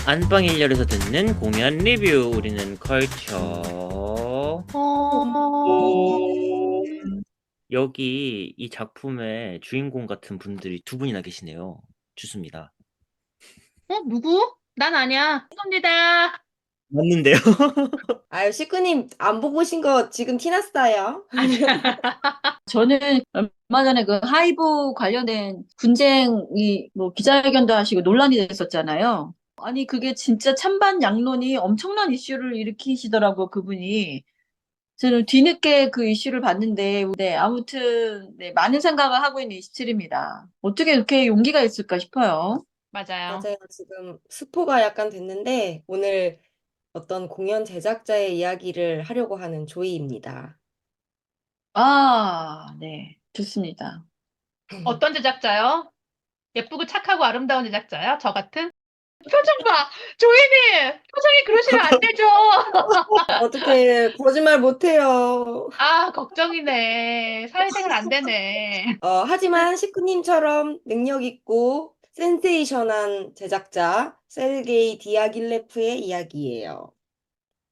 안방 일렬에서 듣는 공연 리뷰. 우리는 컬처. 어, 여기 이 작품의 주인공 같은 분들이 두 분이나 계시네요. 좋습니다. 누구? 난 아니야. 겁니다. 맞는데요? 아유, 시크님 안 보고 오신 거 지금 티났어요. 저는 얼마 전에 그 하이브 관련된 분쟁이 뭐 기자회견도 하시고 논란이 됐었잖아요. 아니, 그게 진짜 찬반 양론이 엄청난 이슈를 일으키시더라고, 그분이. 저는 뒤늦게 그 이슈를 봤는데, 네, 아무튼, 네, 많은 생각을 하고 있는 이슈입니다. 어떻게 이렇게 용기가 있을까 싶어요. 맞아요. 맞아요. 지금 스포가 약간 됐는데 오늘 어떤 공연 제작자의 이야기를 하려고 하는 조이입니다. 아, 네, 좋습니다. 어떤 제작자요? 예쁘고 착하고 아름다운 제작자요? 저 같은? 표정 봐! 조이님! 표정이 그러시면 안 되죠! 어떻게 거짓말 못해요. 아, 걱정이네. 사회생활 안 되네. 하지만 시크님처럼 능력 있고 센세이션한 제작자 셀게이 디아길레프의 이야기예요.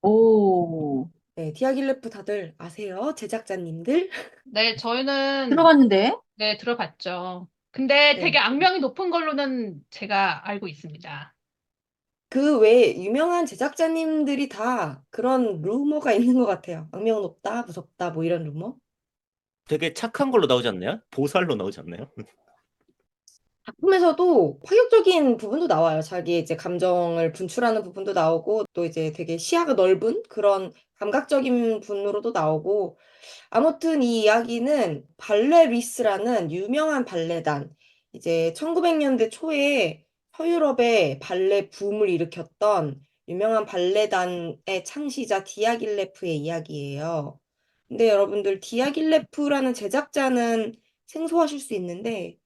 오, 네, 디아길레프 다들 아세요? 제작자님들? 네, 저희는, 들어봤는데? 네, 들어봤죠. 근데 되게 네. 악명이 높은 걸로는 제가 알고 있습니다. 그 외에 유명한 제작자님들이 다 그런 루머가 있는 것 같아요. 악명 높다, 무섭다, 뭐 이런 루머. 되게 착한 걸로 나오지 않나요? 보살로 나오지 않나요? 작품에서도 파격적인 부분도 나와요. 자기 이제 감정을 분출하는 부분도 나오고, 또 이제 되게 시야가 넓은 그런 감각적인 분으로도 나오고, 아무튼 이 이야기는 발레 리스라는 유명한 발레단, 이제 1900년대 초에 서유럽의 발레 붐을 일으켰던 유명한 발레단의 창시자 디아길레프의 이야기예요. 근데 여러분들 디아길레프라는 제작자는 생소하실 수 있는데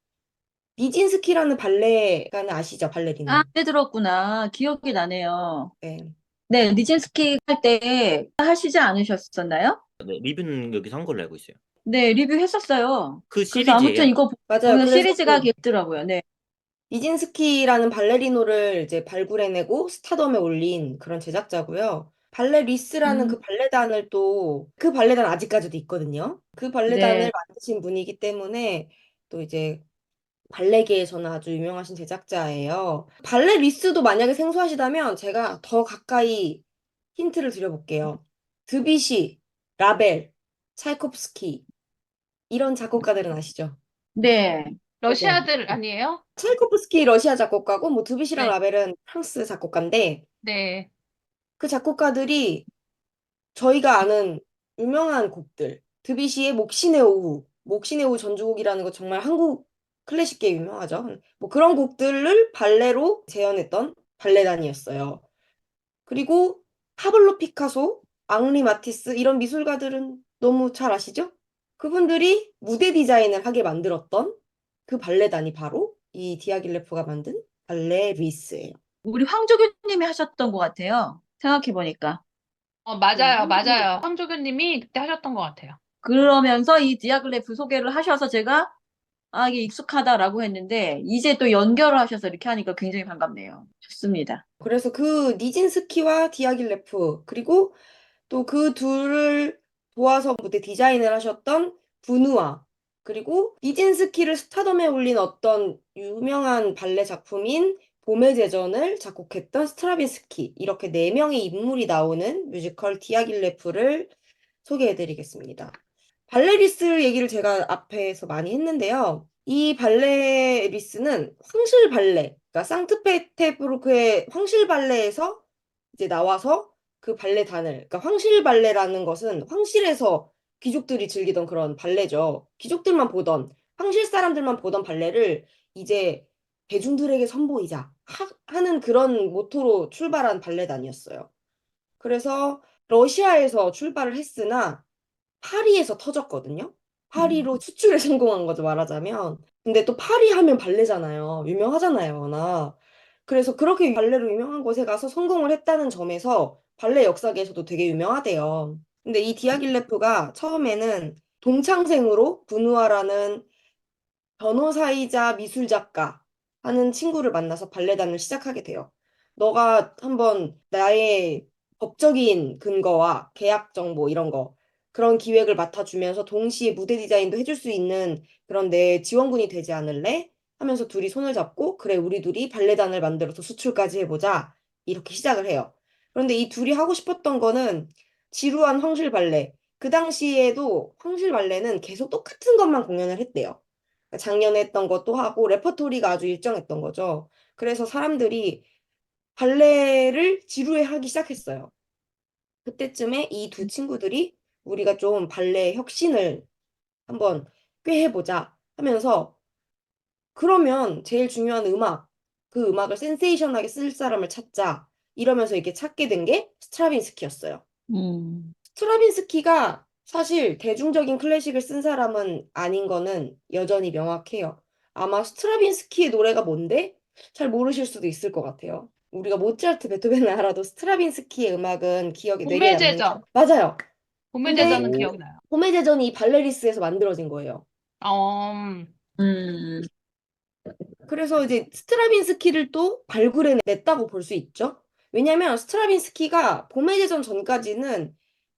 니진스키라는 발레가는 아시죠? 아, 발레리노. 때 들었구나. 기억이 나네요. 네. 네, 니진스키 할 때 하시지 않으셨었나요? 네, 리뷰는 여기서 한 걸로 알고 있어요. 네, 리뷰했었어요. 그 그래서 아무튼 시리즈예요? 이거 맞아요. 보면 그래서 시리즈가 있더라고요. 네. 니진스키라는 발레리노를 이제 발굴해내고 스타덤에 올린 그런 제작자고요. 발레 리스라는 음, 그 발레단을 또 그 발레단 아직까지도 있거든요. 그 발레단을 네. 만드신 분이기 때문에 또 이제 발레계에서는 아주 유명하신 제작자예요. 발레 리스도 만약에 생소하시다면 제가 더 가까이 힌트를 드려볼게요. 드뷔시, 라벨, 차이콥스키 이런 작곡가들은 아시죠? 네. 네네. 러시아들 아니에요? 차이코프스키 러시아 작곡가고 뭐 드뷔시랑 네, 라벨은 프랑스 작곡가인데 네. 그 작곡가들이 저희가 아는 유명한 곡들 드뷔시의 목신의 오후 목신의 오후 전주곡이라는 거 정말 한국 클래식계 유명하죠. 뭐 그런 곡들을 발레로 재현했던 발레단이었어요. 그리고 파블로 피카소, 앙리 마티스 이런 미술가들은 너무 잘 아시죠? 그분들이 무대 디자인을 하게 만들었던 그 발레단이 바로 이 디아길레프가 만든 발레 루이스예요. 우리 황조교님이 하셨던 것 같아요. 생각해보니까. 맞아요, 황금 맞아요. 황조교님이 그때 하셨던 것 같아요. 그러면서 이 디아글레프 소개를 하셔서 제가 아, 이게 익숙하다라고 했는데 이제 또 연결을 하셔서 이렇게 하니까 굉장히 반갑네요. 좋습니다. 그래서 그 니진스키와 디아길레프 그리고 또 그 둘을 도와서 무대 디자인을 하셨던 부누아 그리고 니진스키를 스타덤에 올린 어떤 유명한 발레 작품인 봄의 제전을 작곡했던 스트라빈스키 이렇게 네 명의 인물이 나오는 뮤지컬 디아길레프를 소개해드리겠습니다. 발레리스 얘기를 제가 앞에서 많이 했는데요. 이 발레리스는 황실 발레, 그러니까 상트페테부르크의 황실 발레에서 이제 나와서 그 발레단을, 그러니까 황실 발레라는 것은 황실에서 귀족들이 즐기던 그런 발레죠. 귀족들만 보던, 황실 사람들만 보던 발레를 이제 대중들에게 선보이자 하는 그런 모토로 출발한 발레단이었어요. 그래서 러시아에서 출발을 했으나 파리에서 터졌거든요. 음. 파리로 수출에 성공한 거죠, 말하자면. 근데 또 파리 하면 발레잖아요. 유명하잖아요, 워낙. 그래서 그렇게 발레로 유명한 곳에 가서 성공을 했다는 점에서 발레 역사계에서도 되게 유명하대요. 근데 이 디아길레프가 처음에는 동창생으로 부누아라는 변호사이자 미술작가 하는 친구를 만나서 발레단을 시작하게 돼요. 너가 한번 나의 법적인 근거와 계약 정보 이런 거 그런 기획을 맡아주면서 동시에 무대 디자인도 해줄 수 있는 그런 내 지원군이 되지 않을래? 하면서 둘이 손을 잡고 그래 우리 둘이 발레단을 만들어서 수출까지 해보자 이렇게 시작을 해요. 그런데 이 둘이 하고 싶었던 거는 지루한 황실 발레. 그 당시에도 황실 발레는 계속 똑같은 것만 공연을 했대요. 그러니까 작년에 했던 것도 하고 레퍼토리가 아주 일정했던 거죠. 그래서 사람들이 발레를 지루해하기 시작했어요. 그때쯤에 이 두 친구들이 우리가 좀 발레 혁신을 한번 꾀해보자 하면서 그러면 제일 중요한 음악, 그 음악을 센세이션하게 쓸 사람을 찾자 이러면서 이렇게 찾게 된 게 스트라빈스키였어요. 음. 스트라빈스키가 사실 대중적인 클래식을 쓴 사람은 아닌 거는 여전히 명확해요. 아마 스트라빈스키의 노래가 뭔데? 잘 모르실 수도 있을 것 같아요. 우리가 모차르트, 베토벤을 알아도 스트라빈스키의 음악은 기억에 뇌리에 봄의 남는 게 제전. 맞아요. 봄의 근데 제전은 오, 기억나요. 봄의 제전이 발레리스에서 만들어진 거예요. 음, 음. 그래서 이제 스트라빈스키를 또 발굴해냈다고 볼 수 있죠. 왜냐면 스트라빈스키가 봄의 제전 전까지는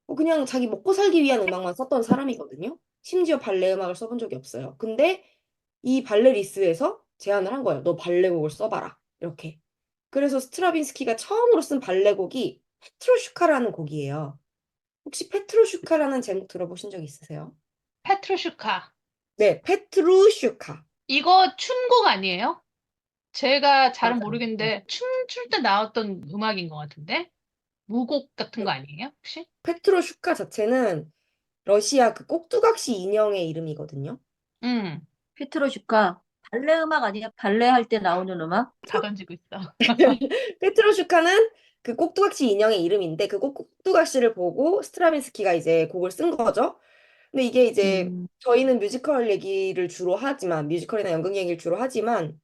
뭐 그냥 자기 먹고 살기 위한 음악만 썼던 사람이거든요. 심지어 발레 음악을 써본 적이 없어요. 근데 이 발레리스에서 제안을 한 거예요. 너 발레곡을 써봐라. 이렇게. 그래서 스트라빈스키가 처음으로 쓴 발레곡이 페트로슈카라는 곡이에요. 혹시 페트로슈카라는 제목 들어보신 적 있으세요? 페트루슈카. 네, 페트루슈카. 이거 춘곡 아니에요? 제가 잘은 맞아요. 네. 모르겠는데 춤출 때 나왔던 음악인 것 같은데? 무곡 같은 거 아니에요? 혹시? 페트로슈카 자체는 러시아 그 꼭두각시 인형의 이름이거든요. 음, 페트로슈카. 발레 음악 아니야? 발레 할 때 나오는 음악? 다 던지고 있어. 페트로슈카는 그 꼭두각시 인형의 이름인데 그 꼭두각시를 보고 스트라빈스키가 이제 곡을 쓴 거죠. 근데 이게 이제 음. 저희는 뮤지컬 얘기를 주로 하지만 뮤지컬이나 연극 얘기를 주로 하지만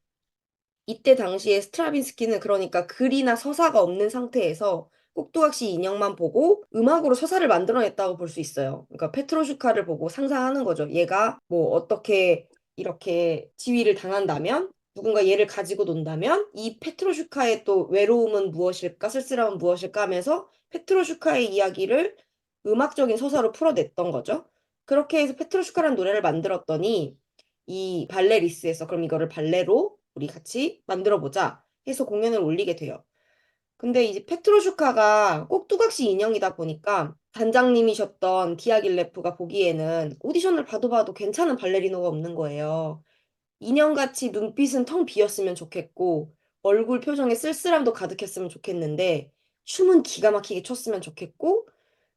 이때 당시에 스트라빈스키는 그러니까 글이나 서사가 없는 상태에서 꼭두각시 인형만 보고 음악으로 서사를 만들어냈다고 볼 수 있어요. 그러니까 페트로슈카를 보고 상상하는 거죠. 얘가 뭐 어떻게 이렇게 지위를 당한다면 누군가 얘를 가지고 논다면 이 페트로슈카의 또 외로움은 무엇일까 쓸쓸함은 무엇일까 하면서 페트로슈카의 이야기를 음악적인 서사로 풀어냈던 거죠. 그렇게 해서 페트로슈카라는 노래를 만들었더니 이 발레리스에서 그럼 이거를 발레로 우리 같이 만들어 보자 해서 공연을 올리게 돼요. 근데 이제 페트로슈카가 꼭두각시 인형이다 보니까 단장님이셨던 디아길레프가 보기에는 오디션을 봐도 봐도 괜찮은 발레리노가 없는 거예요. 인형같이 눈빛은 텅 비었으면 좋겠고 얼굴 표정에 쓸쓸함도 가득했으면 좋겠는데 춤은 기가 막히게 췄으면 좋겠고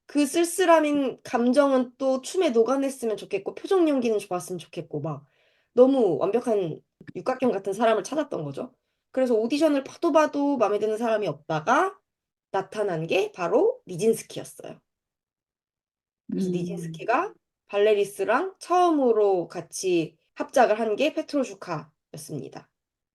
그 쓸쓸함인 감정은 또 춤에 녹아냈으면 좋겠고 표정 연기는 좋았으면 좋겠고 막 너무 완벽한 육각형 같은 사람을 찾았던 거죠. 그래서 오디션을 봐도 봐도 마음에 드는 사람이 없다가 나타난 게 바로 니진스키였어요. 그래서 음. 니진스키가 발레리스랑 처음으로 같이 합작을 한 게 페트로슈카였습니다.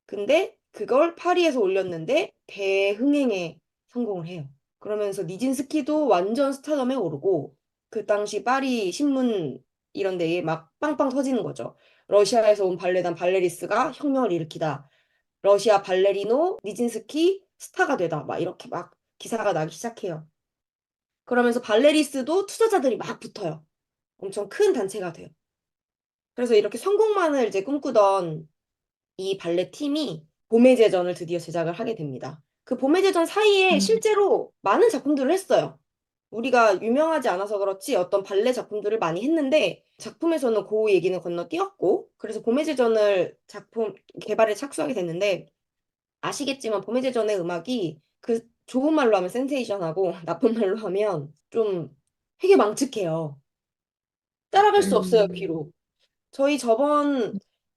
근데 그걸 파리에서 올렸는데 대흥행에 성공을 해요. 그러면서 니진스키도 완전 스타덤에 오르고 그 당시 파리 신문 이런 데에 막 빵빵 터지는 거죠. 러시아에서 온 발레단 발레리스가 혁명을 일으키다. 러시아 발레리노 니진스키 스타가 되다. 막 이렇게 막 기사가 나기 시작해요. 그러면서 발레리스도 투자자들이 막 붙어요. 엄청 큰 단체가 돼요. 그래서 이렇게 성공만을 이제 꿈꾸던 이 발레 팀이 봄의 제전을 드디어 제작을 하게 됩니다. 그 봄의 제전 사이에 음. 실제로 많은 작품들을 했어요. 우리가 유명하지 않아서 그렇지 어떤 발레 작품들을 많이 했는데 작품에서는 그 얘기는 건너뛰었고 그래서 봄의 제전을 작품 개발에 착수하게 됐는데 아시겠지만 봄의 제전의 음악이 그 좋은 말로 하면 센세이션하고 나쁜 말로 하면 좀 되게 망측해요. 따라갈 수 없어요, 음. 귀로. 저희 저번에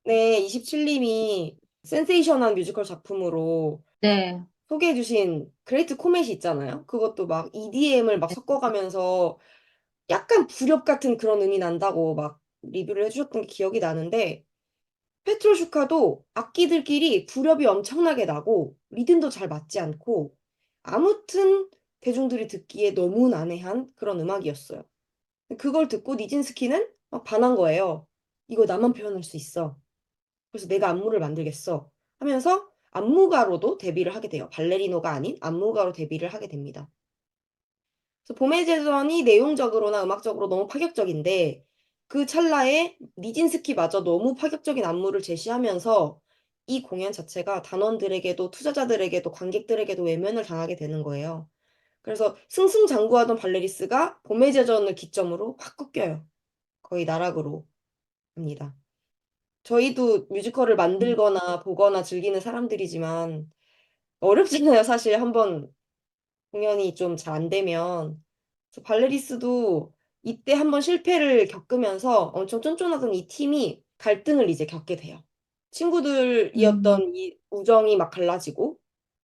27님이 센세이션한 뮤지컬 작품으로 네. 소개해주신 그레이트 코멧이 있잖아요. 그것도 막 EDM을 막 섞어가면서 약간 불협 같은 그런 음이 난다고 막 리뷰를 해주셨던 게 기억이 나는데 페트로슈카도 악기들끼리 불협이 엄청나게 나고 리듬도 잘 맞지 않고 아무튼 대중들이 듣기에 너무 난해한 그런 음악이었어요. 그걸 듣고 니진스키는 막 반한 거예요. 이거 나만 표현할 수 있어. 그래서 내가 안무를 만들겠어. 하면서 안무가로도 데뷔를 하게 돼요. 발레리노가 아닌 안무가로 데뷔를 하게 됩니다. 그래서 봄의 제전이 내용적으로나 음악적으로 너무 파격적인데 그 찰나에 니진스키마저 너무 파격적인 안무를 제시하면서 이 공연 자체가 단원들에게도 투자자들에게도 관객들에게도 외면을 당하게 되는 거예요. 그래서 승승장구하던 발레리스가 봄의 제전을 기점으로 확 꺾여요. 거의 나락으로 갑니다. 저희도 뮤지컬을 만들거나 보거나 즐기는 사람들이지만 어렵잖아요. 사실 한번 공연이 좀 잘 안 되면. 그래서 발레리스도 이때 한번 실패를 겪으면서 엄청 쫀쫀하던 이 팀이 갈등을 이제 겪게 돼요. 친구들이었던 이 우정이 막 갈라지고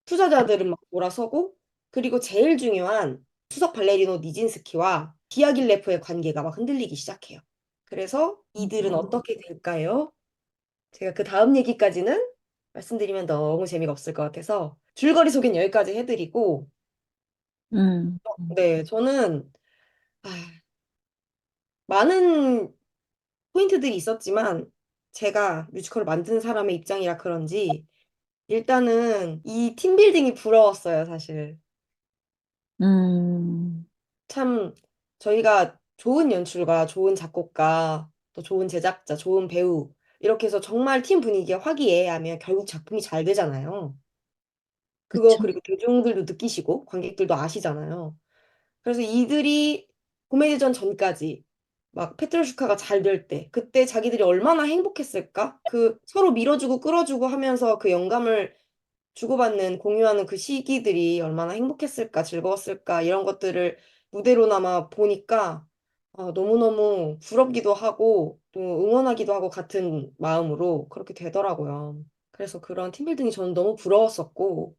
투자자들은 막 돌아서고 그리고 제일 중요한 수석 발레리노 니진스키와 디아길레프의 관계가 막 흔들리기 시작해요. 그래서 이들은 어떻게 될까요? 제가 그 다음 얘기까지는 말씀드리면 너무 재미가 없을 것 같아서 줄거리 소개는 여기까지 해드리고 음. 네, 저는 아, 많은 포인트들이 있었지만 제가 뮤지컬을 만드는 사람의 입장이라 그런지 일단은 이 팀빌딩이 부러웠어요, 사실. 음. 참 저희가 좋은 연출가, 좋은 작곡가, 또 좋은 제작자, 좋은 배우 이렇게 해서 정말 팀 분위기가 화기애애하면 결국 작품이 잘 되잖아요. 그거 그쵸. 그리고 대중들도 느끼시고 관객들도 아시잖아요. 그래서 이들이 고메디전 전까지 막 페트로슈카가 잘 될 때 그때 자기들이 얼마나 행복했을까? 그 서로 밀어주고 끌어주고 하면서 그 영감을 주고받는 공유하는 그 시기들이 얼마나 행복했을까, 즐거웠을까 이런 것들을 무대로나마 보니까 너무너무 부럽기도 하고 또 응원하기도 하고 같은 마음으로 그렇게 되더라고요. 그래서 그런 팀빌딩이 저는 너무 부러웠었고